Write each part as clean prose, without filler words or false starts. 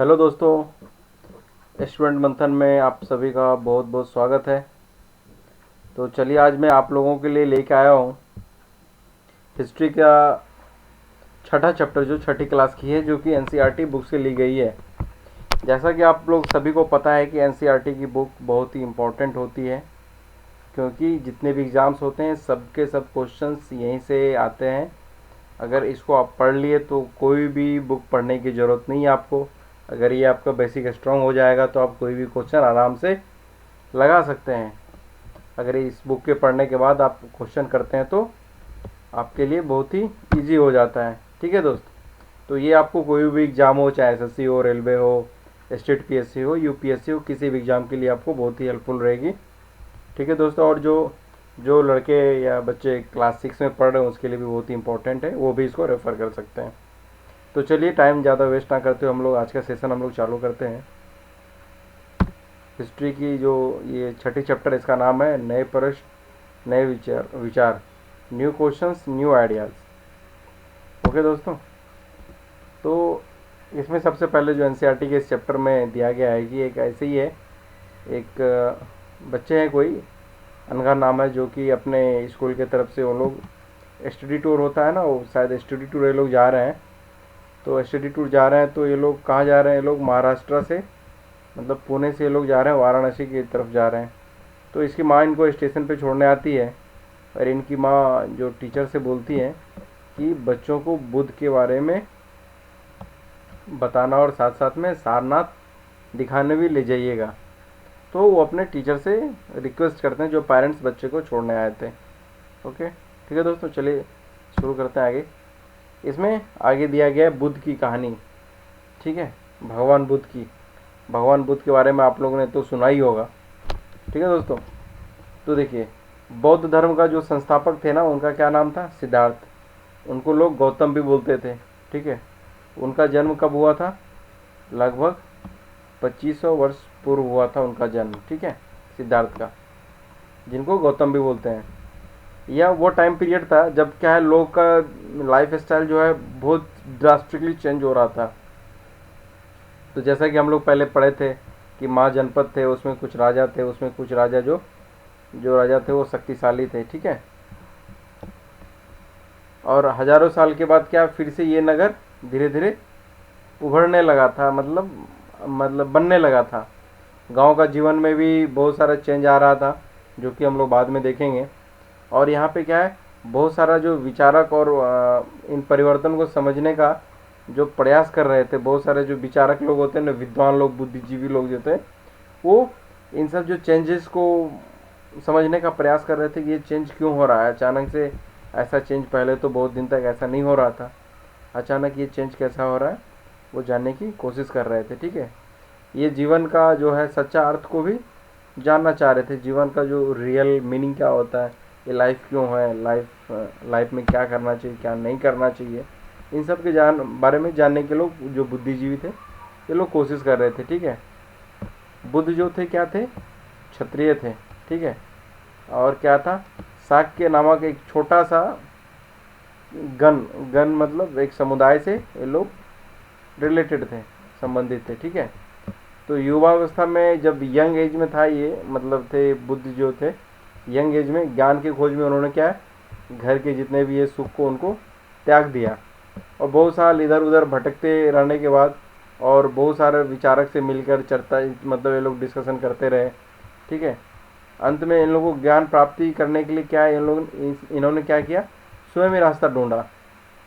Hello दोस्तों, student मंथन में आप सभी का बहुत बहुत स्वागत है। तो चलिए आज मैं आप लोगों के लिए लेके आया हूँ हिस्ट्री का छठा चैप्टर जो छठी क्लास की है, जो कि एनसीईआरटी बुक से ली गई है। जैसा कि आप लोग सभी को पता है कि एनसीईआरटी की बुक बहुत ही इम्पोर्टेंट होती है, क्योंकि जितने भी एग्ज़ाम्स होते हैं सबके सब क्वेश्चंस यहीं से आते हैं। अगर इसको आप पढ़ लिए तो कोई भी बुक पढ़ने की ज़रूरत नहीं है आपको। अगर ये आपका बेसिक स्ट्रांग हो जाएगा तो आप कोई भी क्वेश्चन आराम से लगा सकते हैं। अगर इस बुक के पढ़ने के बाद आप क्वेश्चन करते हैं तो आपके लिए बहुत ही इजी हो जाता है। ठीक है दोस्त, तो ये आपको कोई भी एग्ज़ाम हो, चाहे एसएससी हो, रेलवे हो, स्टेट पीएससी हो, यूपीएससी हो, किसी भी एग्ज़ाम के लिए आपको बहुत ही हेल्पफुल रहेगी। ठीक है दोस्तों, और जो जो लड़के या बच्चे क्लास 6 में पढ़ रहे हैं उसके लिए भी बहुत ही इंपॉर्टेंट है, वो भी इसको रेफ़र कर सकते हैं। तो चलिए टाइम ज़्यादा वेस्ट ना करते हुए हम लोग आज का सेशन हम लोग चालू करते हैं। हिस्ट्री की जो ये छठी चैप्टर, इसका नाम है नए प्रश्न नए विचार, new questions new ideas. Okay दोस्तों, तो इसमें सबसे पहले जो एनसीईआरटी के इस चैप्टर में दिया गया है कि एक ऐसे ही है, एक बच्चे हैं, कोई अनघा नाम है, जो कि अपने स्कूल के तरफ से वो लोग स्टडी टूर होता है ना, वो शायद स्टडी टूर ये लोग जा रहे हैं। तो स्टडी टूर जा रहे हैं तो ये लोग कहाँ जा रहे हैं, ये लोग महाराष्ट्र से, मतलब पुणे से ये लोग जा रहे हैं वाराणसी की तरफ जा रहे हैं। तो इसकी माँ इनको स्टेशन पे छोड़ने आती है, और इनकी माँ जो टीचर से बोलती है कि बच्चों को बुद्ध के बारे में बताना और साथ साथ में सारनाथ दिखाने भी ले जाइएगा। तो वो अपने टीचर से रिक्वेस्ट करते हैं, जो पेरेंट्स बच्चे को छोड़ने आए थे। ओके, ठीक है दोस्तों, चलिए शुरू करते हैं आगे। इसमें आगे दिया गया है बुद्ध की कहानी। ठीक है, भगवान बुद्ध के बारे में आप लोगों ने तो सुना ही होगा। ठीक है दोस्तों, तो देखिए, बौद्ध धर्म का जो संस्थापक थे ना, उनका क्या नाम था, सिद्धार्थ। उनको लोग गौतम भी बोलते थे। ठीक है, उनका जन्म कब हुआ था, लगभग 2500 वर्ष पूर्व हुआ था उनका जन्म। ठीक है, सिद्धार्थ का, जिनको गौतम भी बोलते हैं। यह वो टाइम पीरियड था जब क्या है, लोग का लाइफ स्टाइल जो है बहुत ड्रास्टिकली चेंज हो रहा था। तो जैसा कि हम लोग पहले पढ़े थे कि माँ जनपद थे, उसमें कुछ राजा थे, उसमें कुछ राजा जो जो राजा थे वो शक्तिशाली थे। ठीक है, और हजारों साल के बाद क्या फिर से ये नगर धीरे धीरे उभरने लगा था, मतलब बनने लगा था। गांव का जीवन में भी बहुत सारा चेंज आ रहा था, जो कि हम लोग बाद में देखेंगे। और यहाँ पे क्या है, बहुत सारा जो विचारक और इन परिवर्तन को समझने का जो प्रयास कर रहे थे, बहुत सारे जो विचारक लोग होते हैं ना, विद्वान लोग, बुद्धिजीवी लोग जो थे, वो इन सब जो चेंजेस को समझने का प्रयास कर रहे थे कि ये चेंज क्यों हो रहा है अचानक से। ऐसा चेंज पहले तो बहुत दिन तक ऐसा नहीं हो रहा था, अचानक ये चेंज कैसा हो रहा है वो जानने की कोशिश कर रहे थे। ठीक है, ये जीवन का जो है सच्चा अर्थ को भी जानना चाह रहे थे, जीवन का जो रियल मीनिंग क्या होता है, ये लाइफ क्यों है, लाइफ में क्या करना चाहिए, क्या नहीं करना चाहिए, इन सब के बारे में जानने के लोग जो बुद्धिजीवी थे, ये लोग कोशिश कर रहे थे। ठीक है, बुद्ध जो थे क्या थे, क्षत्रिय थे। ठीक है, और क्या था, शाक्य नामक एक छोटा सा गण गण मतलब एक समुदाय से ये लोग रिलेटेड थे, संबंधित थे। ठीक है, तो युवावस्था में जब यंग एज में था ये, मतलब थे बुद्ध जो थे, यंग एज में ज्ञान की खोज में उन्होंने क्या है, घर के जितने भी ये सुख को उनको त्याग दिया। और बहुत साल इधर उधर भटकते रहने के बाद, और बहुत सारे विचारक से मिलकर चर्चा, मतलब ये लोग डिस्कशन करते रहे। ठीक है, अंत में इन लोगों को ज्ञान प्राप्ति करने के लिए क्या है, इन्होंने क्या किया, स्वयं ही रास्ता ढूंढा।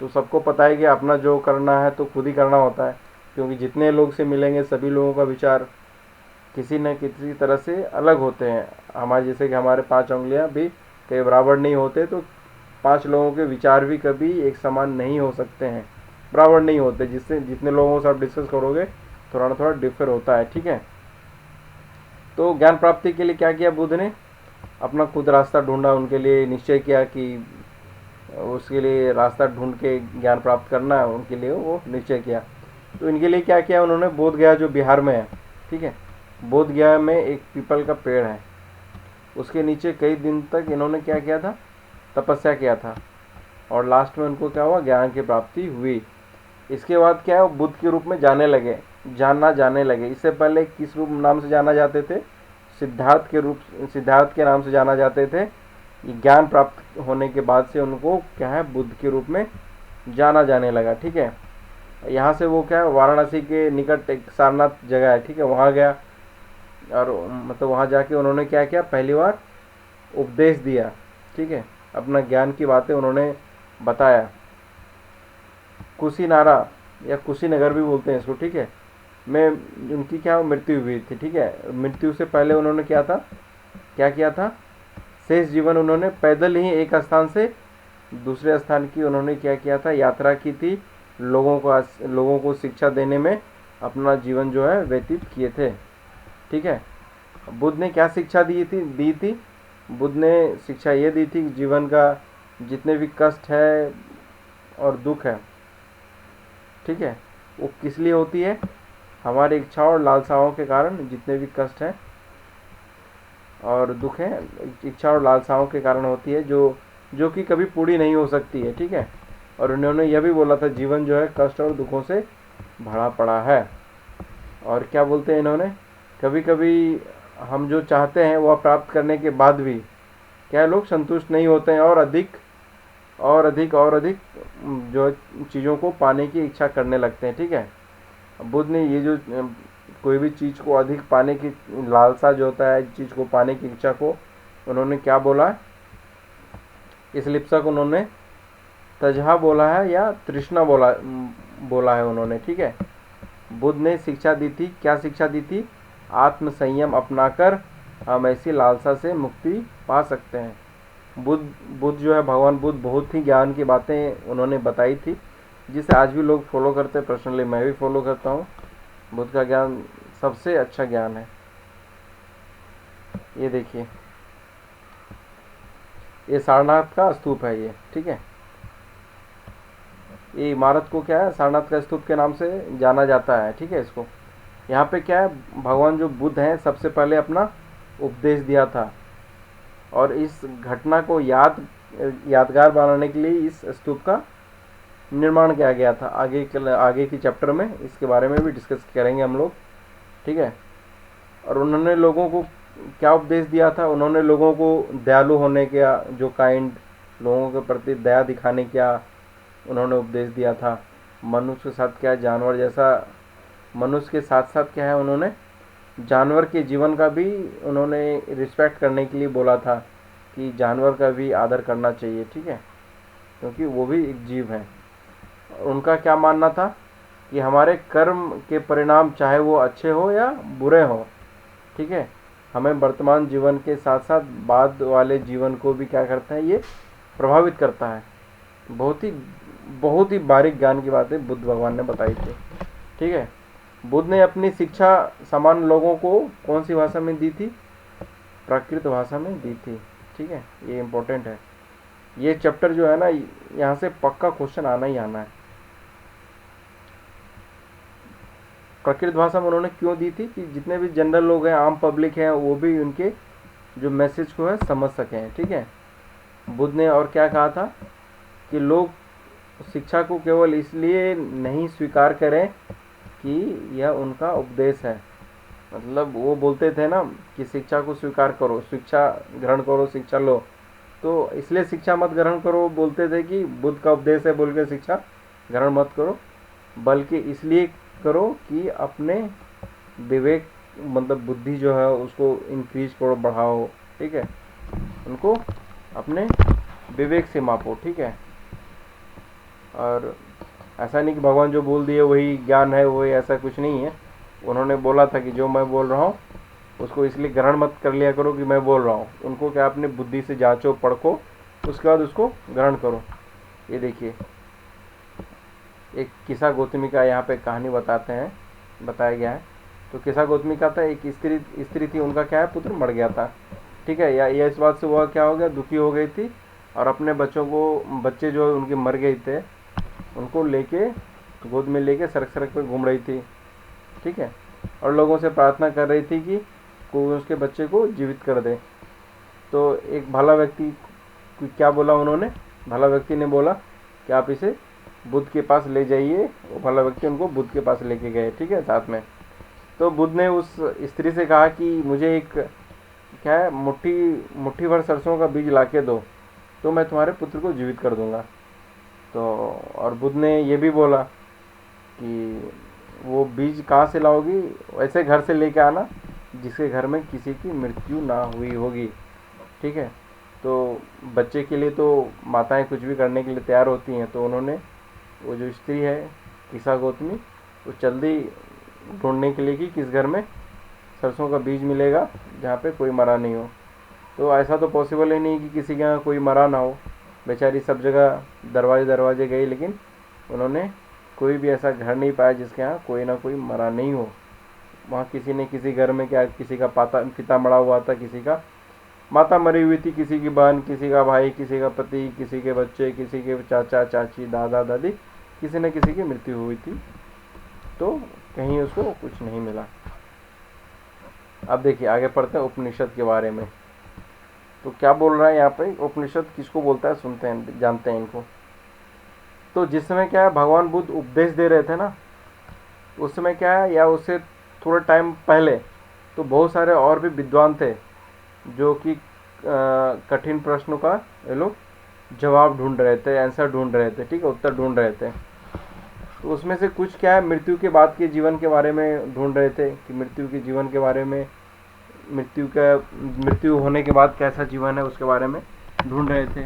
तो सबको पता है कि अपना जो करना है तो खुद ही करना होता है, क्योंकि जितने लोग से मिलेंगे सभी लोगों का विचार किसी न किसी तरह से अलग होते हैं। हमारे जैसे कि हमारे 5 उंगलियां भी कई बराबर नहीं होते, तो 5 लोगों के विचार भी कभी एक समान नहीं हो सकते हैं, बराबर नहीं होते। जिससे जितने लोगों से आप डिस्कस करोगे थोड़ा ना थोड़ा डिफर होता है। ठीक है, तो ज्ञान प्राप्ति के लिए क्या किया बुद्ध ने, अपना खुद रास्ता ढूंढा, उनके लिए निश्चय किया कि उसके लिए रास्ता ढूंढ के ज्ञान प्राप्त करना है, उनके लिए वो निश्चय किया। तो इनके लिए क्या किया उन्होंने, बोध गया जो बिहार में है। ठीक है, बोध गया में एक पीपल का पेड़ है, उसके नीचे कई दिन तक इन्होंने क्या किया था, तपस्या किया था, और लास्ट में उनको क्या हुआ, ज्ञान की प्राप्ति हुई। इसके बाद क्या है, वो बुद्ध के रूप में जाने लगे। जाना जाने लगे। इससे पहले किस रूप नाम से जाना जाते थे? सिद्धार्थ के नाम से जाना जाते थे। ये ज्ञान प्राप्त होने के बाद से उनको क्या है, बुद्ध के रूप में जाना जाने लगा। ठीक है, यहाँ से वो क्या है, वाराणसी के निकट एक सारनाथ जगह है, ठीक है, वहाँ गया और मतलब वहाँ जाके उन्होंने क्या किया, पहली बार उपदेश दिया। ठीक है, अपना ज्ञान की बातें उन्होंने बताया। कुशीनारा या कुशीनगर भी बोलते हैं इसको, ठीक है, में उनकी क्या मृत्यु हुई थी। ठीक है, मृत्यु से पहले उन्होंने क्या किया था, शेष जीवन उन्होंने पैदल ही एक स्थान से दूसरे स्थान की उन्होंने क्या किया था, यात्रा की थी। लोगों को शिक्षा देने में अपना जीवन जो है व्यतीत किए थे। ठीक है, बुद्ध ने क्या शिक्षा दी थी? बुद्ध ने शिक्षा ये दी थी कि जीवन का जितने भी कष्ट है और दुख है, ठीक है, वो किस लिए होती है? हमारी इच्छाओं और लालसाओं के कारण जितने भी कष्ट हैं और दुख है, इच्छा और लालसाओं के कारण होती है, जो कि कभी पूरी नहीं हो सकती है। ठीक है, और उन्होंने यह भी बोला था जीवन जो है कष्ट और दुखों से भरा पड़ा है। और क्या बोलते हैं इन्होंने, कभी कभी हम जो चाहते हैं वह प्राप्त करने के बाद भी क्या लोग संतुष्ट नहीं होते हैं और अधिक और अधिक और अधिक जो चीज़ों को पाने की इच्छा करने लगते हैं। ठीक है, बुद्ध ने ये जो कोई भी चीज़ को अधिक पाने की लालसा जो होता है, चीज़ को पाने की इच्छा को उन्होंने क्या बोला है, इस लिप्सा को उन्होंने तजहा बोला है या तृष्णा बोला है उन्होंने। ठीक है, बुद्ध ने शिक्षा दी थी, क्या शिक्षा दी थी? आत्म संयम अपनाकर हम ऐसी लालसा से मुक्ति पा सकते हैं। बुद्ध जो है, भगवान बुद्ध बहुत ही ज्ञान की बातें उन्होंने बताई थी, जिसे आज भी लोग फॉलो करते हैं। पर्सनली मैं भी फॉलो करता हूँ। बुद्ध का ज्ञान सबसे अच्छा ज्ञान है। ये देखिए, ये सारनाथ का स्तूप है ये। ठीक है, ये इमारत को क्या है, सारनाथ का स्तूप के नाम से जाना जाता है। ठीक है, इसको यहाँ पे क्या है, भगवान जो बुद्ध हैं सबसे पहले अपना उपदेश दिया था और इस घटना को यादगार बनाने के लिए इस स्तूप का निर्माण किया गया था। आगे की चैप्टर में इसके बारे में भी डिस्कस करेंगे हम लोग। ठीक है, और उन्होंने लोगों को क्या उपदेश दिया था? उन्होंने लोगों को दयालु होने का, जो काइंड, लोगों के प्रति दया दिखाने का उन्होंने उपदेश दिया था। मनुष्य के साथ क्या, जानवर जैसा, मनुष्य के साथ साथ क्या है, उन्होंने जानवर के जीवन का भी उन्होंने रिस्पेक्ट करने के लिए बोला था कि जानवर का भी आदर करना चाहिए। ठीक है, क्योंकि वो भी एक जीव है। उनका क्या मानना था कि हमारे कर्म के परिणाम चाहे वो अच्छे हो या बुरे हो, ठीक है, हमें वर्तमान जीवन के साथ साथ बाद वाले जीवन को भी क्या करता है, ये प्रभावित करता है। बहुत ही बारीक ज्ञान की बातें बुद्ध भगवान ने बताई थी। ठीक है, बुद्ध ने अपनी शिक्षा सामान्य लोगों को कौन सी भाषा में दी थी? प्राकृत भाषा में दी थी। ठीक है, ये इम्पोर्टेंट है। ये चैप्टर जो है ना, यहाँ से पक्का क्वेश्चन आना ही आना है। प्राकृत भाषा में उन्होंने क्यों दी थी? कि जितने भी जनरल लोग हैं, आम पब्लिक हैं, वो भी उनके जो मैसेज को है समझ सकें। ठीक है, बुद्ध ने और क्या कहा था कि लोग शिक्षा को केवल इसलिए नहीं स्वीकार करें कि यह उनका उपदेश है। मतलब वो बोलते थे ना कि शिक्षा को स्वीकार करो, शिक्षा ग्रहण करो, शिक्षा लो, तो इसलिए शिक्षा मत ग्रहण करो बोलते थे कि बुद्ध का उपदेश है बोल के शिक्षा ग्रहण मत करो, बल्कि इसलिए करो कि अपने विवेक, मतलब बुद्धि जो है उसको इंक्रीज करो, बढ़ाओ। ठीक है, उनको अपने विवेक से मापो। ठीक है, और ऐसा नहीं कि भगवान जो बोल दिए वही ज्ञान है, वही, ऐसा कुछ नहीं है। उन्होंने बोला था कि जो मैं बोल रहा हूँ उसको इसलिए ग्रहण मत कर लिया करो कि मैं बोल रहा हूँ, उनको क्या अपने बुद्धि से जांचो, परखो, उसके बाद उसको ग्रहण करो। ये देखिए, एक किस्सा गौतमी का यहाँ पे कहानी बताया गया है। तो किस्सा गौतमी का था, एक स्त्री थी, उनका क्या है, पुत्र मर गया था। ठीक है, या इस बात से वह क्या हो गया, दुखी हो गई थी और अपने बच्चे जो उनके मर गए थे उनको लेके गोद में लेके सड़क पे घूम रही थी। ठीक है, और लोगों से प्रार्थना कर रही थी कि कोई उसके बच्चे को जीवित कर दे। तो एक भला व्यक्ति क्या बोला उन्होंने, भला व्यक्ति ने बोला कि आप इसे बुद्ध के पास ले जाइए, वो भला व्यक्ति उनको बुद्ध के पास लेके गए, ठीक है, साथ में। तो बुद्ध ने उस स्त्री से कहा कि मुझे एक क्या है, मुट्ठी मुट्ठी भर सरसों का बीज ला के दो, तो मैं तुम्हारे पुत्र को जीवित कर दूंगा। तो और बुद्ध ने ये भी बोला कि वो बीज कहाँ से लाओगी, ऐसे घर से लेके आना जिसके घर में किसी की मृत्यु ना हुई होगी, ठीक है। तो बच्चे के लिए तो माताएं कुछ भी करने के लिए तैयार होती हैं। तो उन्होंने, वो जो स्त्री है किसा गौतमी, वो जल्दी ढूंढने के लिए कि किस घर में सरसों का बीज मिलेगा जहाँ पे कोई मरा नहीं हो। तो ऐसा तो पॉसिबल ही नहीं कि किसी के यहाँ कोई मरा ना हो। बेचारी सब जगह दरवाजे दरवाजे गई, लेकिन उन्होंने कोई भी ऐसा घर नहीं पाया जिसके यहाँ कोई ना कोई मरा नहीं हो। वहाँ किसी ने किसी घर में क्या, किसी का पिता मरा हुआ था, किसी का माता मरी हुई थी, किसी की बहन, किसी का भाई, किसी का पति, किसी के बच्चे, किसी के चाचा चाची, दादा दादी, किसी न किसी की मृत्यु हुई थी। तो कहीं उसको कुछ नहीं मिला। अब देखिए आगे पढ़ते हैं उपनिषद के बारे में। तो क्या बोल रहा है यहाँ पे, उपनिषद किसको बोलता है, सुनते हैं, जानते हैं इनको। तो जिस समय क्या है भगवान बुद्ध उपदेश दे रहे थे ना, उस समय क्या है, या उससे थोड़ा टाइम पहले, तो बहुत सारे और भी विद्वान थे जो कि कठिन प्रश्नों का ये लोग जवाब ढूंढ रहे थे, आंसर ढूंढ रहे थे, ठीक है, उत्तर ढूंढ रहे थे। तो उसमें से कुछ क्या है मृत्यु के बाद के जीवन के बारे में ढूंढ रहे थे कि मृत्यु के जीवन के बारे में, मृत्यु होने के बाद कैसा जीवन है उसके बारे में ढूंढ रहे थे,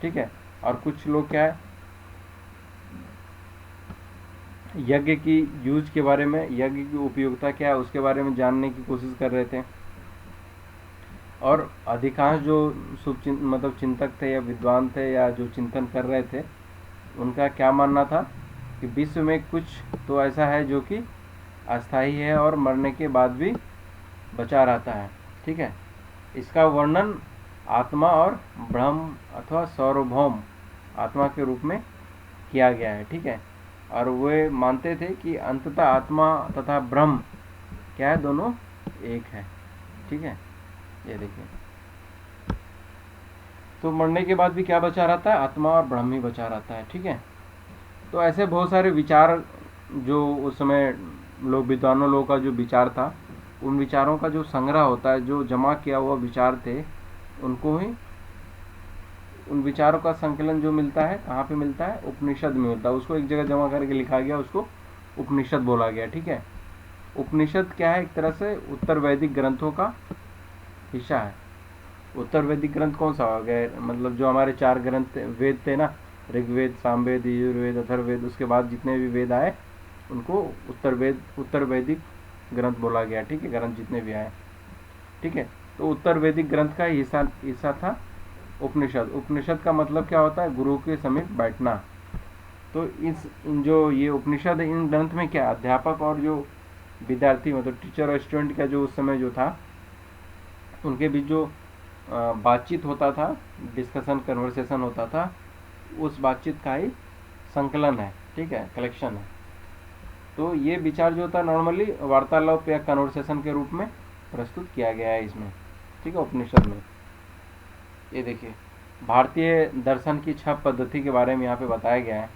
ठीक है। और कुछ लोग क्या है यज्ञ की यूज के बारे में, यज्ञ की उपयोगिता क्या है उसके बारे में जानने की कोशिश कर रहे थे। और अधिकांश जो मतलब चिंतक थे या विद्वान थे या जो चिंतन कर रहे थे, उनका क्या मानना था कि विश्व में कुछ तो ऐसा है जो कि अस्थाई है और मरने के बाद भी बचा रहता है, ठीक है। इसका वर्णन आत्मा और ब्रह्म अथवा सार्वभौम आत्मा के रूप में किया गया है, ठीक है। और वे मानते थे कि अंततः आत्मा तथा ब्रह्म क्या है, दोनों एक है, ठीक है। ये देखिए, तो मरने के बाद भी क्या बचा रहता है, आत्मा और ब्रह्म ही बचा रहता है, ठीक है। तो ऐसे बहुत सारे विचार जो उस समय लोग, विद्वानों लोगों का जो विचार था, उन विचारों का जो संग्रह होता है, जो जमा किया हुआ विचार थे, उनको ही, उन विचारों का संकलन जो मिलता है, कहाँ पे मिलता है, उपनिषद में मिलता है। उसको एक जगह जमा करके लिखा गया, उसको उपनिषद बोला गया, ठीक है। उपनिषद क्या है, एक तरह से उत्तर वैदिक ग्रंथों का हिस्सा है। उत्तर वैदिक ग्रंथ कौन सा हो गया, मतलब जो हमारे 4 ग्रंथ वेद थे ना, ऋग्वेद, सामवेद, यजुर्वेद, अथर्ववेद, उसके बाद जितने भी वेद आए उनको उत्तर वैदिक ग्रंथ बोला गया, ठीक है, ग्रंथ जितने भी आए, ठीक है। तो उत्तर वैदिक ग्रंथ का हिस्सा था उपनिषद। उपनिषद का मतलब क्या होता है, गुरु के समीप बैठना। तो इन जो ये उपनिषद, इन ग्रंथ में क्या अध्यापक और जो विद्यार्थी, मतलब टीचर और स्टूडेंट का जो उस समय जो था, उनके बीच जो बातचीत होता था, डिस्कशन, कन्वर्सेशन होता था, उस बातचीत का ही संकलन है, ठीक है, कलेक्शन है। तो ये विचार जो था नॉर्मली वार्तालाप या कन्वर्सेशन के रूप में प्रस्तुत किया गया है इसमें, ठीक है, उपनिषद में। ये देखिए, भारतीय दर्शन की 6 पद्धति के बारे में यहाँ पे बताया गया है,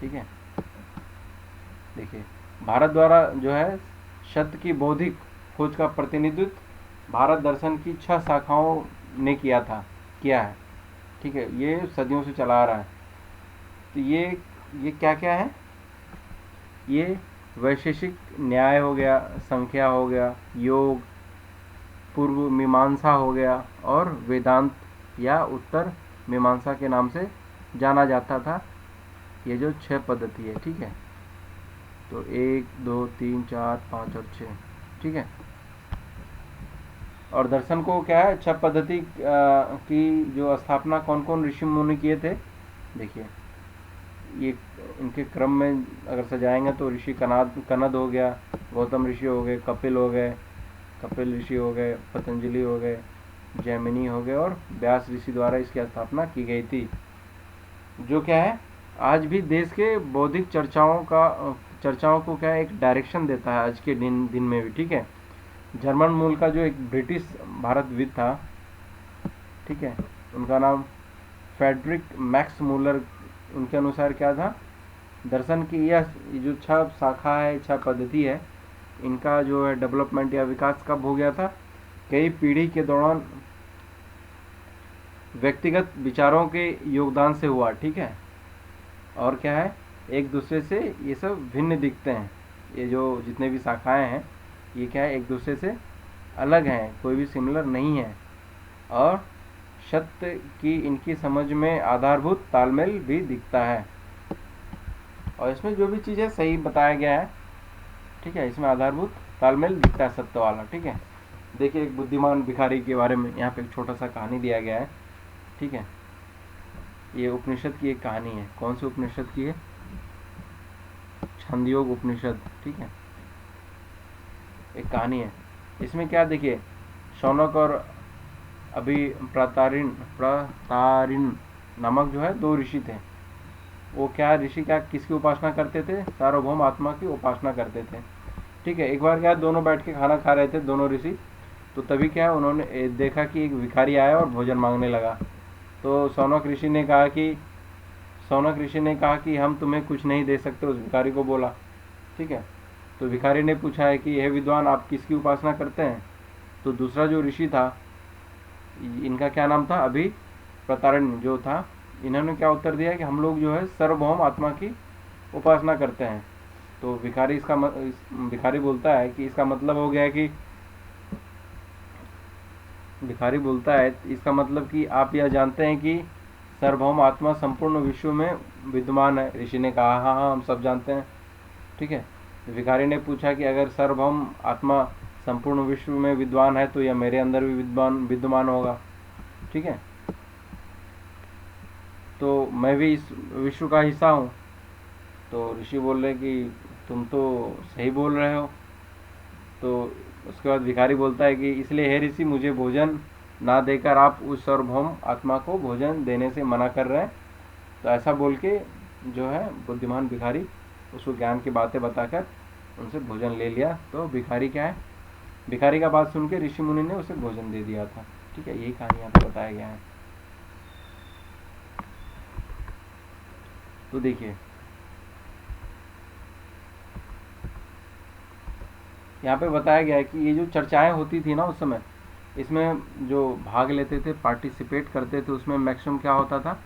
ठीक है। देखिए, भारत द्वारा जो है सत्य की बौद्धिक खोज का प्रतिनिधित्व भारत दर्शन की 6 शाखाओं ने किया है, ठीक है। ये सदियों से चला आ रहा है। तो ये क्या क्या है, ये वैशेषिक न्याय हो गया, संख्या हो गया, योग, पूर्व मीमांसा हो गया, और वेदांत या उत्तर मीमांसा के नाम से जाना जाता था। ये जो 6 पद्धति है, ठीक है। तो 1 2 3 4 5 और 6, ठीक है। और दर्शन को क्या है, 6 पद्धति की जो स्थापना कौन कौन ऋषि मुनि किए थे, देखिए ये इनके क्रम में अगर सजाएंगे तो ऋषि कनद हो गया, गौतम ऋषि हो गए, कपिल ऋषि हो गए, पतंजलि हो गए, जैमिनी हो गए, और व्यास ऋषि द्वारा इसकी स्थापना की गई थी। जो क्या है, आज भी देश के बौद्धिक चर्चाओं को क्या है, एक डायरेक्शन देता है आज के दिन में भी, ठीक है। जर्मन मूल का जो एक ब्रिटिश भारतविद था, ठीक है, उनका नाम फ्रेडरिक मैक्स मूलर, उनके अनुसार क्या था दर्शन की यह जो 6 शाखा है, 6 पद्धति है, इनका जो है डेवलपमेंट या विकास कब हो गया था? कई पीढ़ी के दौरान व्यक्तिगत विचारों के योगदान से हुआ, ठीक है। और क्या है, एक दूसरे से ये सब भिन्न दिखते हैं। ये जो जितने भी शाखाएं हैं, ये क्या है, एक दूसरे से अलग हैं, कोई भी सिमिलर नहीं है। और सत्य की इनकी समझ में आधारभूत तालमेल भी दिखता है। और इसमें जो भी चीज़ है सही बताया गया है, ठीक है। इसमें आधारभूत तालमेल दिखता है सत्य वाला, ठीक है। देखिए, एक बुद्धिमान भिखारी के बारे में यहाँ पे एक छोटा सा कहानी दिया गया है, ठीक है। ये उपनिषद की एक कहानी है। कौन सी उपनिषद की है? छंदयोग उपनिषद, ठीक है। एक कहानी है। इसमें क्या, देखिए, शौनक और अभी प्रतारिण नामक जो है 2 ऋषि थे। वो क्या ऋषि क्या किसकी उपासना करते थे? सार्वभौम आत्मा की उपासना करते थे, ठीक है। एक बार क्या, दोनों बैठ के खाना खा रहे थे, दोनों ऋषि। तो तभी क्या, उन्होंने देखा कि एक भिखारी आया और भोजन मांगने लगा। तो शौनक ऋषि ने कहा कि हम तुम्हें कुछ नहीं दे सकते, उस भिखारी को बोला, ठीक है। तो भिखारी ने पूछा है कि हे विद्वान, आप किसकी उपासना करते हैं? तो दूसरा जो ऋषि था, इनका क्या नाम था, अभी प्रतारण जो था, इन्होंने क्या उत्तर दिया कि हम लोग जो है सर्वभौम आत्मा की उपासना करते हैं। तो भिखारी बोलता है कि इसका मतलब हो गया कि भिखारी बोलता है इसका मतलब कि आप यह जानते हैं कि सार्वभौम आत्मा संपूर्ण विश्व में विद्यमान है। ऋषि ने कहा हाँ हाँ, हम सब जानते हैं, ठीक है। भिखारी ने पूछा कि अगर सार्वभौम आत्मा संपूर्ण विश्व में विद्वान है तो यह मेरे अंदर भी विद्यमान होगा, ठीक है। तो मैं भी इस विश्व का हिस्सा हूँ। तो ऋषि बोल रहे कि तुम तो सही बोल रहे हो। तो उसके बाद भिखारी बोलता है कि इसलिए हे ऋषि, मुझे भोजन ना देकर आप उस सार्वभौम आत्मा को भोजन देने से मना कर रहे हैं। तो ऐसा बोल के जो है बुद्धिमान भिखारी उसको ज्ञान की बातें बताकर उनसे भोजन ले लिया। तो भिखारी क्या है, भिखारी का बात सुन के ऋषि मुनि ने उसे भोजन दे दिया था, ठीक है। यही कहानी यहाँ पे बताया गया है। तो देखिए, यहाँ पे बताया गया है कि ये जो चर्चाएं होती थी ना उस समय, इसमें जो भाग लेते थे, पार्टिसिपेट करते थे, उसमें मैक्सिमम क्या होता था,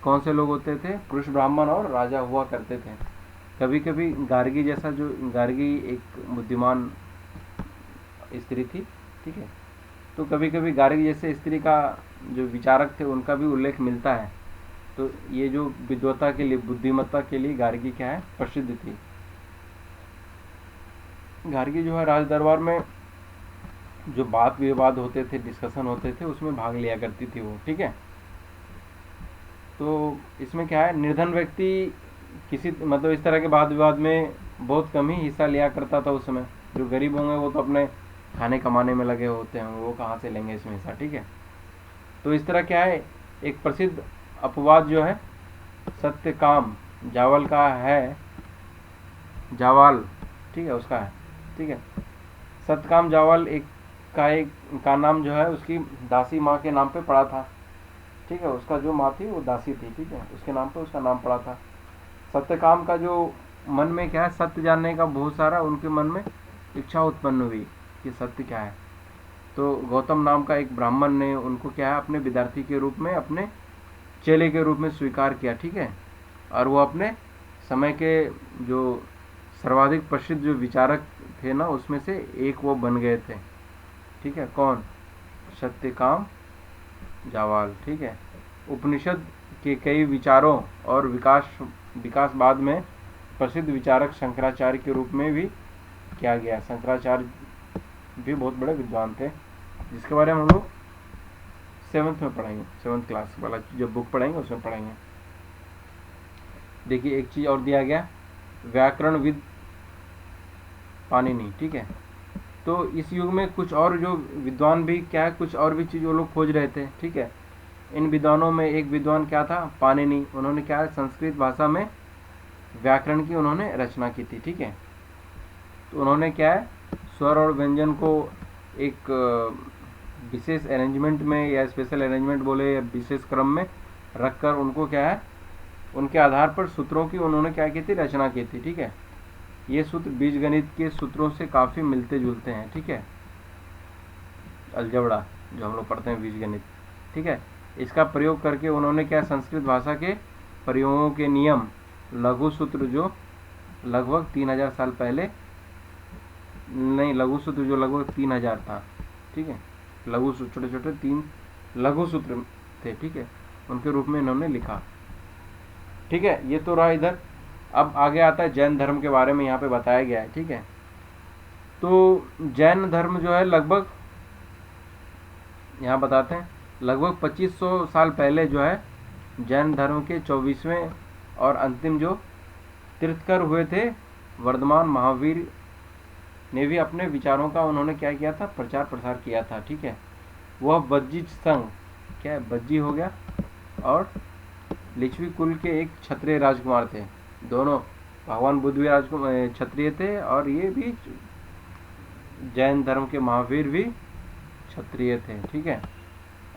कौन से लोग होते थे? पुरुष ब्राह्मण और राजा हुआ करते थे। कभी कभी गार्गी जैसा, जो गार्गी एक बुद्धिमान स्त्री थी, ठीक है। तो कभी कभी गार्गी जैसे स्त्री का जो विचारक थे उनका भी उल्लेख मिलता है। तो ये जो विद्वता के लिए, बुद्धिमत्ता के लिए गार्गी क्या है, प्रसिद्ध थी। गार्गी जो है राज दरबार में जो बात विवाद होते थे, डिस्कशन होते थे, उसमें भाग लिया करती थी वो, ठीक है। तो इसमें क्या है, निर्धन व्यक्ति किसी मतलब इस तरह के वाद विवाद में बहुत कम ही हिस्सा लिया करता था उस समय। जो गरीब होंगे वो तो अपने खाने कमाने में लगे होते हैं, वो कहाँ से लेंगे इसमें हिस्सा, ठीक है। तो इस तरह क्या है, एक प्रसिद्ध अपवाद जो है सत्यकाम जावल का है, जावाल, ठीक है, उसका है, ठीक है। सत्यकाम जावल एक का नाम जो है उसकी दासी माँ के नाम पे पड़ा था, ठीक है। उसका जो माँ थी वो दासी थी, ठीक है, उसके नाम पे उसका नाम पड़ा था। सत्यकाम का जो मन में क्या है, सत्य जानने का बहुत सारा उनके मन में इच्छा उत्पन्न हुई कि सत्य क्या है। तो गौतम नाम का एक ब्राह्मण ने उनको क्या है, अपने विद्यार्थी के रूप में, अपने चेले के रूप में स्वीकार किया, ठीक है। और वो अपने समय के जो सर्वाधिक प्रसिद्ध जो विचारक थे ना, उसमें से एक वो बन गए थे, ठीक है। कौन? सत्यकाम जावाल, ठीक है। उपनिषद के कई विचारों और विकासवाद में प्रसिद्ध विचारक शंकराचार्य के रूप में भी किया गया। शंकराचार्य भी बहुत बड़े विद्वान थे, जिसके बारे में हम लोग 7th में पढ़ेंगे, 7th क्लास वाला जब बुक पढ़ेंगे उसमें पढ़ेंगे। देखिए, एक चीज़ और दिया गया, व्याकरणविद पाणिनि, ठीक है। तो इस युग में कुछ और जो विद्वान भी क्या है, कुछ और भी चीज़ वो लोग खोज रहे थे, ठीक है। इन विद्वानों में एक विद्वान क्या था, पाणिनि। उन्होंने क्या है, संस्कृत भाषा में व्याकरण की उन्होंने रचना की थी, ठीक है। तो उन्होंने क्या है, स्वर और व्यंजन को एक विशेष अरेंजमेंट में, या स्पेशल अरेंजमेंट बोले, या विशेष क्रम में रखकर उनको क्या है, उनके आधार पर सूत्रों की उन्होंने क्या की थी, रचना की थी। ठीक है, ये सूत्र बीजगणित के सूत्रों से काफ़ी मिलते जुलते हैं। ठीक है, अलजबड़ा जो हम लोग पढ़ते हैं बीजगणित। ठीक है, इसका प्रयोग करके उन्होंने क्या, संस्कृत भाषा के प्रयोगों के नियम, लघु सूत्र जो लगभग 3000 साल पहले, नहीं, लघु सूत्र जो लगभग 3000 था। ठीक है, लघु सूत्र, छोटे छोटे 3 लघु सूत्र थे। ठीक है, उनके रूप में इन्होंने लिखा। ठीक है, ये तो रहा इधर। अब आगे आता है जैन धर्म के बारे में, यहाँ पे बताया गया है। ठीक है, तो जैन धर्म जो है लगभग, यहाँ बताते हैं, लगभग 2500 साल पहले जो है जैन धर्म के 24वें और अंतिम जो तीर्थकर हुए थे वर्धमान महावीर ने भी अपने विचारों का उन्होंने क्या किया था, प्रचार प्रसार किया था। ठीक है, वह बज्जी संघ, क्या है, बज्जी हो गया, और लिच्छवी कुल के एक क्षत्रिय राजकुमार थे। दोनों, भगवान बुद्ध भी राजकुमार क्षत्रिय थे, और ये भी जैन धर्म के महावीर भी क्षत्रिय थे। ठीक है,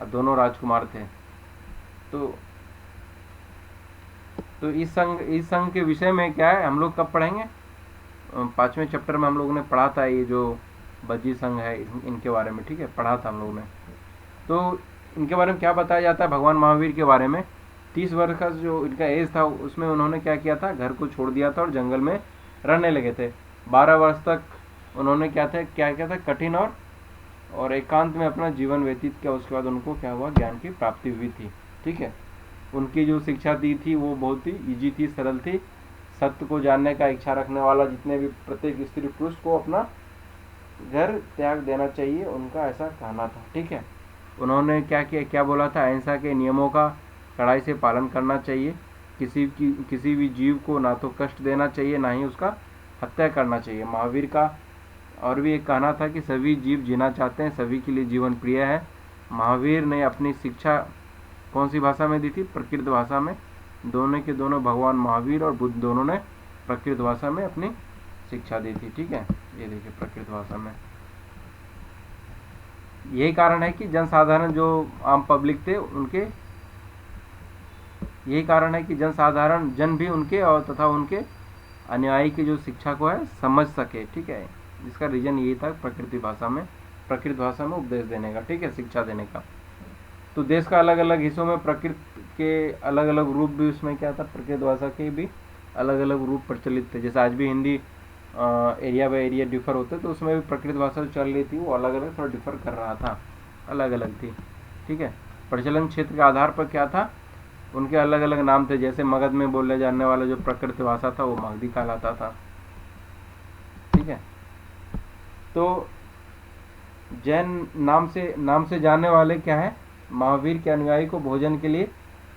और दोनों राजकुमार थे। तो इस संघ के विषय में क्या है, हम लोग कब पढ़ेंगे, 5वें चैप्टर में हम लोगों ने पढ़ा था, ये जो बज्जी संघ है इनके बारे में। ठीक है, पढ़ा था हम लोगों ने। तो इनके बारे में क्या बताया जाता है, भगवान महावीर के बारे में, 30 वर्ष का जो इनका एज था उसमें उन्होंने क्या किया था, घर को छोड़ दिया था और जंगल में रहने लगे थे। 12 वर्ष तक उन्होंने क्या किया था, कठिन और एकांत में अपना जीवन व्यतीत किया। उसके बाद उनको क्या हुआ, ज्ञान की प्राप्ति हुई थी। ठीक है, उनकी जो शिक्षा दी थी वो बहुत ही ईजी थी, सरल थी। सत्य को जानने का इच्छा रखने वाला जितने भी प्रत्येक स्त्री पुरुष को अपना घर त्याग देना चाहिए, उनका ऐसा कहना था। ठीक है, उन्होंने क्या किया, क्या बोला था, अहिंसा के नियमों का कड़ाई से पालन करना चाहिए। किसी भी जीव को ना तो कष्ट देना चाहिए, ना ही उसका हत्या करना चाहिए। महावीर का और भी एक कहना था कि सभी जीव जीना चाहते हैं, सभी के लिए जीवन प्रिय है। महावीर ने अपनी शिक्षा कौन सी भाषा में दी थी, प्रकृत भाषा में। दोनों के दोनों, भगवान महावीर और बुद्ध, दोनों ने प्रकृत भाषा में अपनी शिक्षा दी थी। ठीक है, ये देखिए प्रकृत भाषा में। यही कारण है कि जनसाधारण जो आम पब्लिक थे उनके, यही कारण है कि जनसाधारण जन भी उनके और तथा उनके अनुयायी की जो शिक्षा को है समझ सके। ठीक है, जिसका रीजन यही था प्रकृत भाषा में उपदेश देने का। ठीक है, शिक्षा देने का। तो देश का अलग अलग हिस्सों में प्रकृति के अलग अलग रूप भी उसमें क्या था, प्रकृत भाषा के भी अलग अलग रूप प्रचलित थे। जैसे आज भी Hindi area by area differ होते, तो उसमें भी प्रकृत भाषा जो चल रही थी वो अलग अलग थोड़ा डिफर कर रहा था, अलग अलग थी। ठीक है, प्रचलन क्षेत्र के आधार पर क्या था, उनके अलग अलग नाम थे। जैसे मगध में बोले जाने वाला जो प्रकृत भाषा था वो मगधी कहलाता था। ठीक है, तो जैन नाम से जानने वाले क्या है, महावीर के अनुयायी को भोजन के लिए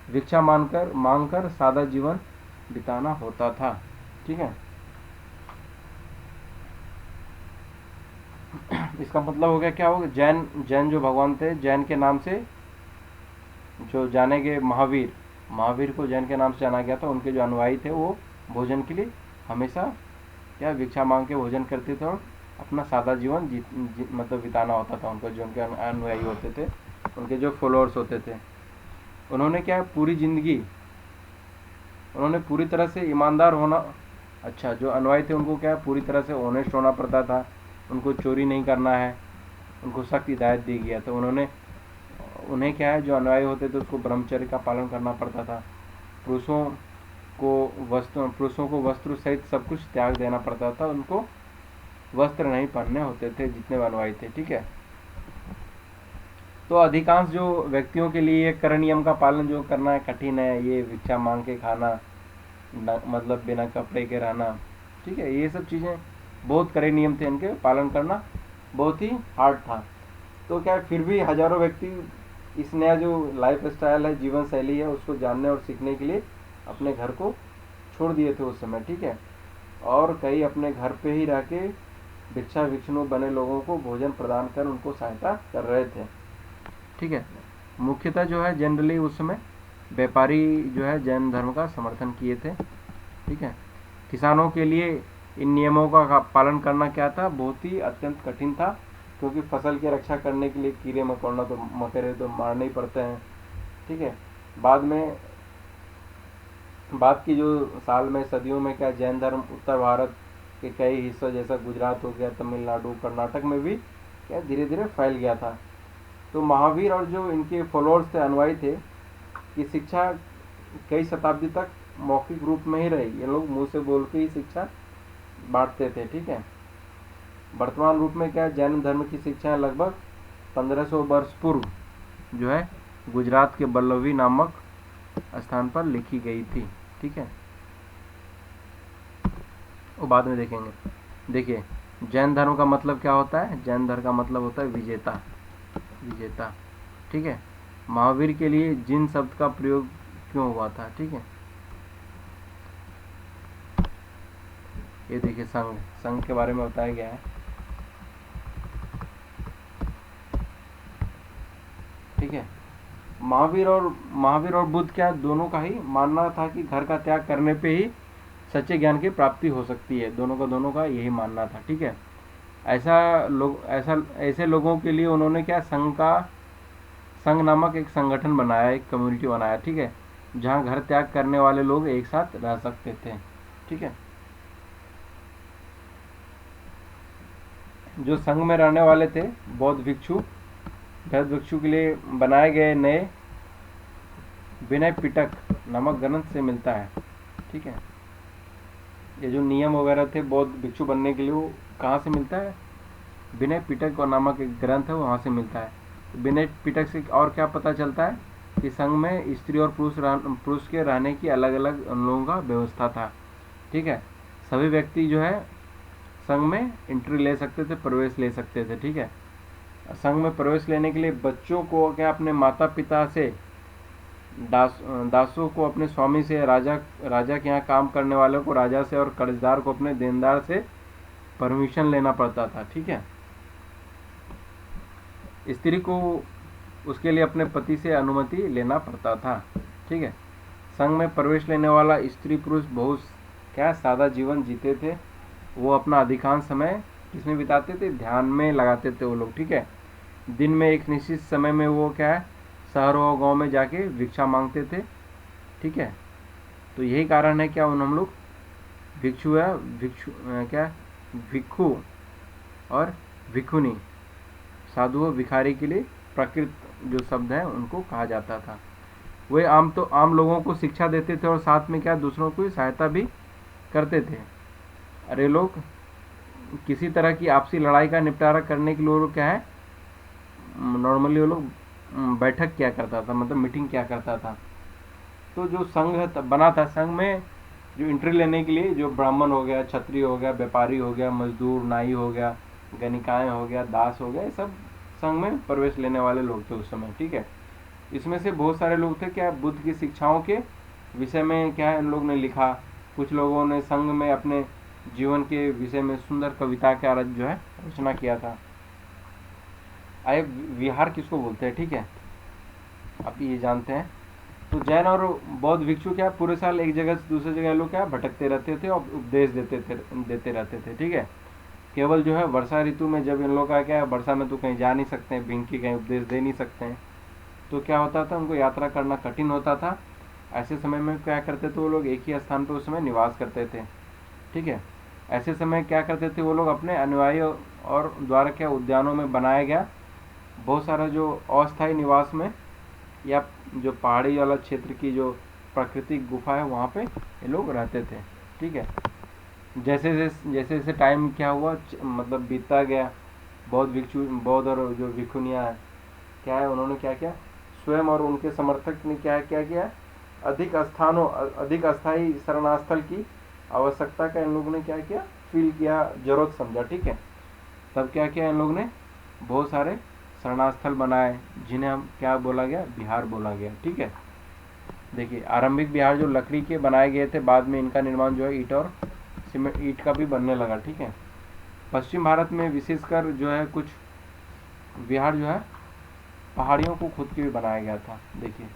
भिक्षा मांगकर सादा जीवन बिताना होता था। ठीक है, इसका मतलब हो गया, क्या हो गया, जैन जो भगवान थे, जैन के नाम से जो जाने गए महावीर को जैन के नाम से जाना गया था। उनके जो अनुयायी थे वो भोजन के लिए हमेशा क्या भिक्षा मांग के भोजन करते थे और अपना सादा जीवन मतलब बिताना होता था उनको, जो उनके अनुयायी होते थे, उनके जो फॉलोअर्स होते थे। उन्होंने क्या पूरी जिंदगी उन्होंने पूरी तरह से ईमानदार होना, अच्छा, जो अनुयायी थे उनको क्या पूरी तरह से ऑनेस्ट होना पड़ता था, उनको चोरी नहीं करना है, उनको सख्त हिदायत दी गया। तो उन्हें क्या है, जो अनुयायी होते थे उसको ब्रह्मचर्य का पालन करना पड़ता था। पुरुषों को वस्त्र सहित सब कुछ त्याग देना पड़ता था, उनको वस्त्र नहीं पहनने होते थे जितने अनुयायी थे। ठीक है, तो अधिकांश जो व्यक्तियों के लिए करण नियम का पालन जो करना है कठिन है, ये भिक्षा मांग के खाना, मतलब बिना कपड़े के रहना। ठीक है, ये सब चीज़ें बहुत कड़े नियम थे, इनके पालन करना बहुत ही हार्ड था। तो क्या फिर भी हजारों व्यक्ति इस नया जो लाइफ स्टाइल है, जीवन शैली है, उसको जानने और सीखने के लिए अपने घर को छोड़ दिए थे उस समय। ठीक है, और कई अपने घर पे ही रह के भिक्षु बने लोगों को भोजन प्रदान कर उनको सहायता कर रहे थे। ठीक है, मुख्यतः जो है जनरली उस समय व्यापारी जो है जैन धर्म का समर्थन किए थे। ठीक है, किसानों के लिए इन नियमों का पालन करना क्या था, बहुत ही अत्यंत कठिन था, क्योंकि फसल की रक्षा करने के लिए कीड़े मकोड़े तो मारने ही पड़ते हैं। ठीक है, बाद में बाद की जो साल में सदियों में क्या जैन धर्म उत्तर भारत के कई हिस्सों जैसा गुजरात हो गया, तमिलनाडु, कर्नाटक में भी क्या धीरे धीरे फैल गया था। तो महावीर और जो इनके फॉलोअर्स थे, अनुयायी थे, कि शिक्षा कई शताब्दी तक मौखिक रूप में ही रही। ये लोग मुंह से बोल के ही शिक्षा बांटते थे, ठीक है। वर्तमान रूप में क्या जैन धर्म की शिक्षाएं लगभग 1500 वर्ष पूर्व जो है गुजरात के बल्लवी नामक स्थान पर लिखी गई थी, ठीक है। वो बाद में देखेंगे। देखिए, जैन धर्म का मतलब क्या होता है? जैन धर्म का मतलब होता है विजेता, विजेता, ठीक है। महावीर के लिए जिन शब्द का प्रयोग क्यों हुआ था, ठीक है। ये देखिए, संघ, संघ के बारे में बताया गया है, ठीक है। महावीर और बुद्ध क्या दोनों का ही मानना था कि घर का त्याग करने पे ही सच्चे ज्ञान की प्राप्ति हो सकती है। दोनों का यही मानना था, ठीक है। ऐसे लोगों के लिए उन्होंने क्या संघ नामक एक संगठन बनाया, एक कम्युनिटी बनाया, ठीक है, जहाँ घर त्याग करने वाले लोग एक साथ रह सकते थे, ठीक है। जो संघ में रहने वाले थे बौद्ध भिक्षु के लिए बनाए गए नए विनय पिटक नामक ग्रंथ से मिलता है, ठीक है। ये जो नियम वगैरह थे बौद्ध भिक्षु बनने के लिए, वो कहाँ से मिलता है? विनय पिटक और नामक एक ग्रंथ है, वहाँ से मिलता है। विनय पिटक से और क्या पता चलता है कि संघ में स्त्री और पुरुष के रहने की अलग अलग लोगों का व्यवस्था था, ठीक है। सभी व्यक्ति जो है संघ में एंट्री ले सकते थे, प्रवेश ले सकते थे, ठीक है। संघ में प्रवेश लेने के लिए बच्चों को क्या अपने माता पिता से, दासों को अपने स्वामी से, राजा के यहाँ काम करने वालों को राजा से, और कर्जदार को अपने देनदार से परमिशन लेना पड़ता था, ठीक है। स्त्री को उसके लिए अपने पति से अनुमति लेना पड़ता था, ठीक है। संघ में प्रवेश लेने वाला स्त्री पुरुष बहुत क्या सादा जीवन जीते थे। वो अपना अधिकांश समय किसमें बिताते थे? ध्यान में लगाते थे वो लोग, ठीक है। दिन में एक निश्चित समय में वो क्या है शहरों और गांव में जाके भिक्षा मांगते थे, ठीक है। तो यही कारण है क्या हम लोग भिक्षु और भिक्षुनी, साधु और भिखारी के लिए प्रकृत जो शब्द है उनको कहा जाता था। वे आम लोगों को शिक्षा देते थे और साथ में क्या दूसरों की सहायता भी करते थे। अरे लोग किसी तरह की आपसी लड़ाई का निपटारा करने के लिए क्या है नॉर्मली वो लोग बैठक क्या करता था, मतलब मीटिंग क्या करता था। तो जो संघ बना था, संघ में जो एंट्री लेने के लिए जो ब्राह्मण हो गया, क्षत्रिय हो गया, व्यापारी हो गया, मजदूर, नाई हो गया, गणिकाएं हो गया, दास हो गया, ये सब संघ में प्रवेश लेने वाले लोग थे उस समय, ठीक है। इसमें से बहुत सारे लोग थे क्या बुद्ध की शिक्षाओं के विषय में क्या है इन लोग ने लिखा। कुछ लोगों ने संघ में अपने जीवन के विषय में सुंदर कविता का जो है रचना किया था। आइए विहार किसको बोलते हैं, ठीक है, आप ये जानते हैं। तो जैन और बौद्ध भिक्षु क्या पूरे साल एक जगह से दूसरी जगह लोग क्या भटकते रहते थे और उपदेश देते रहते थे, ठीक है। केवल जो है वर्षा ऋतु में जब इन लोग का क्या है वर्षा में तो कहीं जा नहीं सकते हैं, भिंग के कहीं उपदेश दे नहीं सकते हैं, तो क्या होता था उनको यात्रा करना कठिन होता था। ऐसे समय में क्या करते थे वो लोग एक ही स्थान पर उस समय निवास करते थे, ठीक है। ऐसे समय क्या करते थे वो लोग अपने अनुयायी और द्वारा क्या उद्यानों में बनाया गया बहुत सारा जो अस्थायी निवास में या जो पहाड़ी वाला क्षेत्र की जो प्राकृतिक गुफा है वहाँ पे ये लोग रहते थे, ठीक है। जैसे जैसे टाइम क्या हुआ मतलब बीतता गया, बौद्ध और जो भिक्षुनियाँ है क्या है उन्होंने क्या किया स्वयं और उनके समर्थक ने क्या किया अधिक अस्थायी शरणास्थल की आवश्यकता का इन लोगों ने क्या किया फील किया, जरूरत समझा, ठीक है। तब क्या किया इन लोगों ने बहुत सारे शरणास्थल बनाए जिन्हें हम क्या बोला गया बिहार बोला गया, ठीक है। देखिए आरंभिक बिहार जो लकड़ी के बनाए गए थे, बाद में इनका निर्माण जो है ईट का भी बनने लगा, ठीक है। पश्चिम भारत में विशेषकर जो है कुछ बिहार जो है पहाड़ियों को खुद के भी बनाया गया था। देखिए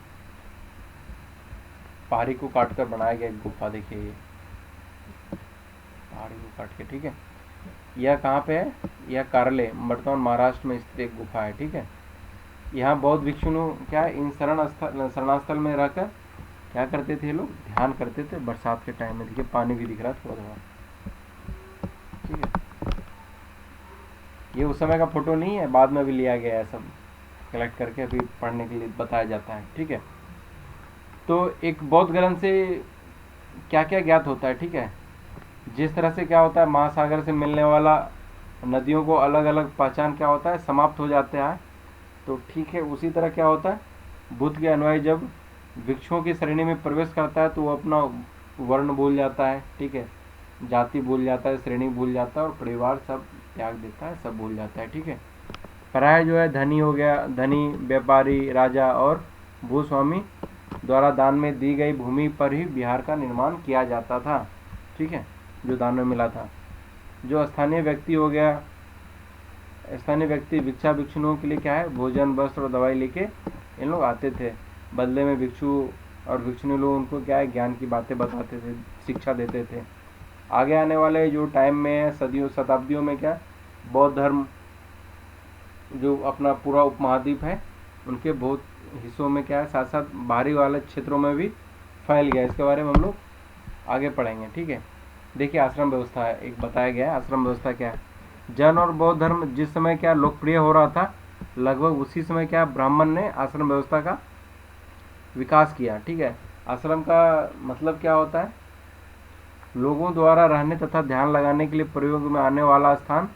पहाड़ी को काट कर बनाया गया एक गुफा, देखिए ये पहाड़ी को काट के, ठीक है। यह कहाँ पे है? यह कारले वर्तमान महाराष्ट्र में स्थित एक गुफा है, ठीक है। यहाँ बौद्ध भिक्षु क्या इन शरणास्थल में रहकर क्या करते थे ये लोग, ध्यान करते थे बरसात के टाइम में। देखिए पानी भी दिख रहा है थोड़ा थोड़ा, ठीक है। ये उस समय का फोटो नहीं है, बाद में भी लिया गया है, सब कलेक्ट करके अभी पढ़ने के लिए बताया जाता है, ठीक है। तो एक बौद्ध ग्रंथ से क्या क्या ज्ञात होता है, ठीक है। जिस तरह से क्या होता है, महासागर से मिलने वाला नदियों को अलग अलग पहचान क्या होता है, समाप्त हो जाते हैं। तो ठीक है, उसी तरह क्या होता है, बुद्ध के अनुयायी जब भिक्षुओं की श्रेणी में प्रवेश करता है तो वो अपना वर्ण भूल जाता है, ठीक है, जाति भूल जाता है, श्रेणी भूल जाता है और परिवार सब त्याग देता है, सब भूल जाता है, ठीक है। पराया जो है धनी हो गया, धनी, व्यापारी, राजा और भूस्वामी द्वारा दान में दी गई भूमि पर ही बिहार का निर्माण किया जाता था, ठीक है, जो दान में मिला था। जो स्थानीय व्यक्ति हो गया, स्थानीय व्यक्ति भिक्षा भिक्षुओं के लिए क्या है, भोजन, वस्त्र और दवाई लेके इन लोग आते थे। बदले में भिक्षु और भिक्षुणी लोग उनको क्या है, ज्ञान की बातें बताते थे, शिक्षा देते थे। आगे आने वाले जो टाइम में सदियों शताब्दियों में क्या, बौद्ध धर्म जो अपना पूरा उपमहाद्वीप है उनके बहुत हिस्सों में क्या है, साथ साथ बाहरी वाले क्षेत्रों में भी फैल गया। इसके बारे में हम लोग आगे पढ़ेंगे, ठीक है। देखिए आश्रम व्यवस्था है, एक बताया गया है आश्रम व्यवस्था क्या है। जैन और बौद्ध धर्म जिस समय क्या लोकप्रिय हो रहा था, लगभग उसी समय क्या ब्राह्मण ने आश्रम व्यवस्था का विकास किया, ठीक है। आश्रम का मतलब क्या होता है, लोगों द्वारा रहने तथा ध्यान लगाने के लिए प्रयोग में आने वाला स्थान,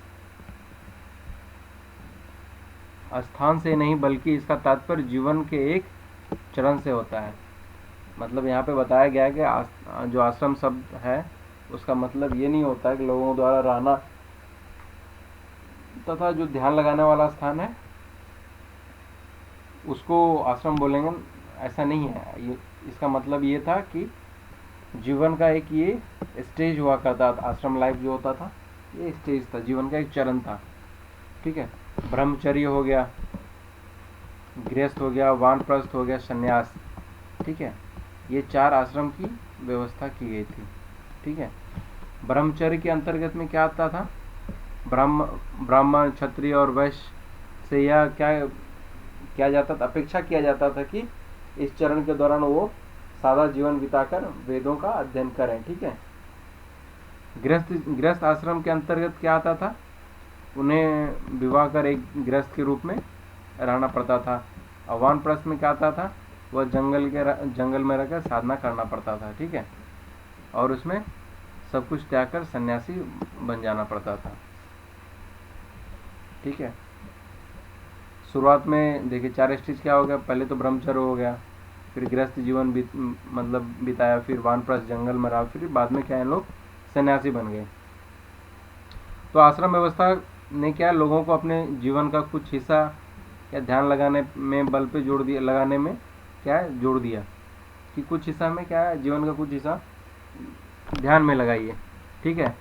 स्थान से नहीं बल्कि इसका तात्पर्य जीवन के एक चरण से होता है। मतलब यहाँ पे बताया गया है कि जो आश्रम शब्द है उसका मतलब ये नहीं होता है कि लोगों द्वारा रहना तथा जो ध्यान लगाने वाला स्थान है उसको आश्रम बोलेंगे, ऐसा नहीं है। ये इसका मतलब ये था कि जीवन का एक ये स्टेज हुआ करता था, आश्रम लाइफ जो होता था ये स्टेज था, जीवन का एक चरण था, ठीक है। ब्रह्मचर्य हो गया, गृहस्थ हो गया, वानप्रस्थ हो गया, सन्यास, ठीक है। ये 4 आश्रम की व्यवस्था की गई थी, ठीक है। ब्रह्मचर्य के अंतर्गत में क्या आता था, ब्राह्मण, क्षत्रिय और वैश्य से यह क्या किया जाता था, अपेक्षा किया जाता था कि इस चरण के दौरान वो सादा जीवन बिताकर वेदों का अध्ययन करें, ठीक है। गृहस्थ आश्रम के अंतर्गत क्या आता था, उन्हें विवाह कर एक गृहस्थ के रूप में रहना पड़ता था। और वानप्रस्थ में क्या आता था, वह जंगल में रहकर साधना करना पड़ता था, ठीक है। और उसमें सब कुछ त्याग कर सन्यासी बन जाना पड़ता था, ठीक है। शुरुआत में देखिए 4 स्टेज क्या हो गया, पहले तो ब्रह्मचर्य हो गया, फिर गृहस्थ जीवन मतलब बिताया, फिर वानप्रस्थ जंगल में रहा, फिर बाद में क्या है लोग सन्यासी बन गए। तो आश्रम व्यवस्था ने क्या लोगों को अपने जीवन का कुछ हिस्सा क्या ध्यान लगाने में बल पे जोड़ दिया, लगाने में क्या है जोड़ दिया कि कुछ हिस्सा में क्या है, जीवन का कुछ हिस्सा ध्यान में लगाइए, ठीक है।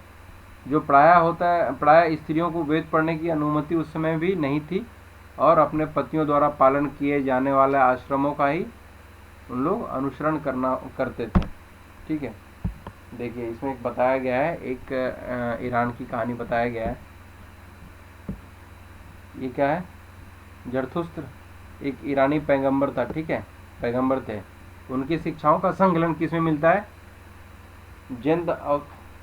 जो प्राय स्त्रियों को वेद पढ़ने की अनुमति उस समय भी नहीं थी और अपने पतियों द्वारा पालन किए जाने वाले आश्रमों का ही उन लोग अनुसरण करते थे, ठीक है। देखिए इसमें एक बताया गया है, एक ईरान की कहानी बताया गया है। ये क्या है, जरथुस्त्र एक ईरानी पैगंबर था, ठीक है, पैगंबर थे। उनकी शिक्षाओं का संकलन किसमें मिलता है, जैन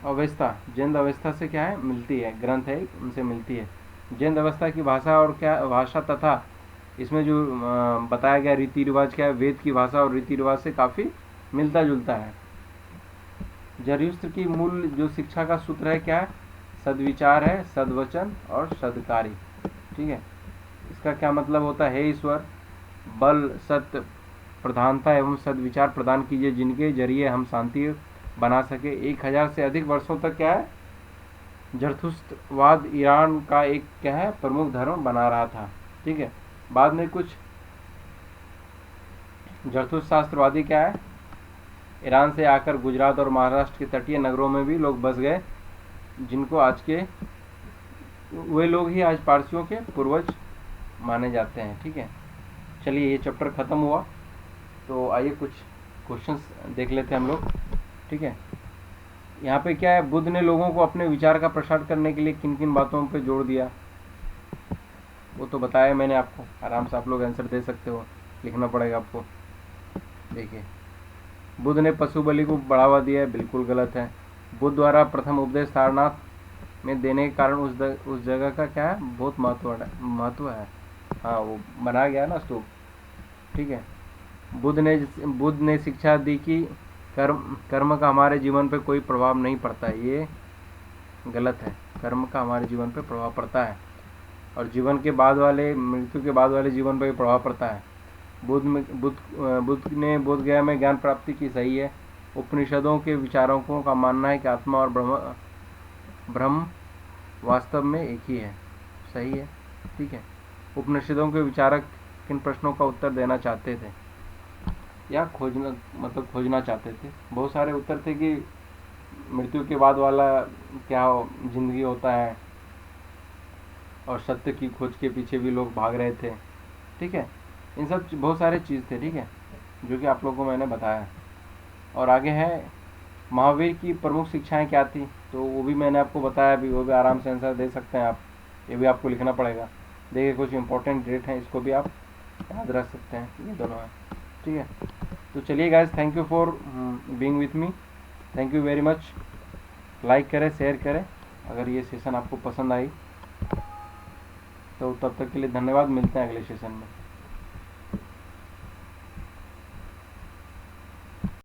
अवस्था से क्या है मिलती है, ग्रंथ है उनसे मिलती है। जैन अवस्था की भाषा और क्या भाषा तथा इसमें जो बताया गया रीति रिवाज क्या है, वेद की भाषा और रीति रिवाज से काफ़ी मिलता जुलता है। जरयुस्त्र की मूल जो शिक्षा का सूत्र है क्या है, सद्विचार है, सद्वचन और सद्कार्य, ठीक है। इसका क्या मतलब होता है, हे ईश्वर, बल, सत्य, प्रधानता एवं सद्विचार प्रदान कीजिए जिनके जरिए हम शांति बना सके। 1000 से अधिक वर्षों तक क्या है जरथुस्त्रवाद ईरान का एक क्या है प्रमुख धर्म बना रहा था, ठीक है। बाद में कुछ जरथुस्त्र शास्त्रवादी क्या है ईरान से आकर गुजरात और महाराष्ट्र के तटीय नगरों में भी लोग बस गए, जिनको आज के वे लोग ही आज पारसियों के पूर्वज माने जाते हैं, ठीक है। चलिए ये चैप्टर ख़त्म हुआ, तो आइए कुछ क्वेश्चंस देख लेते हैं हम लोग, ठीक है। यहाँ पे क्या है, बुद्ध ने लोगों को अपने विचार का प्रसार करने के लिए किन किन बातों पे जोर दिया, वो तो बताया मैंने आपको, आराम से आप लोग आंसर दे सकते हो, लिखना पड़ेगा आपको। देखिए बुद्ध ने पशु बलि को बढ़ावा दिया है, बिल्कुल गलत है। बुद्ध द्वारा प्रथम उपदेश सारनाथ में देने के कारण उस जगह का क्या है, बहुत महत्व है। हाँ, वो बनाया गया ना स्तूप, ठीक है। बुद्ध ने शिक्षा दी कि कर्म का हमारे जीवन पे कोई प्रभाव नहीं पड़ता है, ये गलत है। कर्म का हमारे जीवन पे प्रभाव पड़ता है, और जीवन के बाद वाले, मृत्यु के बाद वाले जीवन पे भी प्रभाव पड़ता है। बुद्ध ने बोध गया में ज्ञान प्राप्ति की, सही है। उपनिषदों के विचारकों का मानना है कि आत्मा और ब्रह्म वास्तव में एक ही है, सही है, ठीक है। उपनिषदों के विचारक किन प्रश्नों का उत्तर देना चाहते थे या खोजना चाहते थे? बहुत सारे उत्तर थे कि मृत्यु के बाद वाला क्या जिंदगी होता है, और सत्य की खोज के पीछे भी लोग भाग रहे थे, ठीक है। इन सब बहुत सारे चीज़ थे, ठीक है, जो कि आप लोगों को मैंने बताया। और आगे है महावीर की प्रमुख शिक्षाएं क्या थी, तो वो भी मैंने आपको बताया भी, वो भी आराम से आंसर दे सकते हैं आप, ये भी आपको लिखना पड़ेगा। देखिए कुछ इंपॉर्टेंट डेट हैं, इसको भी आप याद रख सकते हैं, ये दोनों हैं, ठीक है। तो चलिए guys, thank you for being with me, thank you very much. Like करें, शेयर करें अगर ये सेशन आपको पसंद आई, तो तब तक के लिए धन्यवाद। मिलते हैं अगले सेशन में।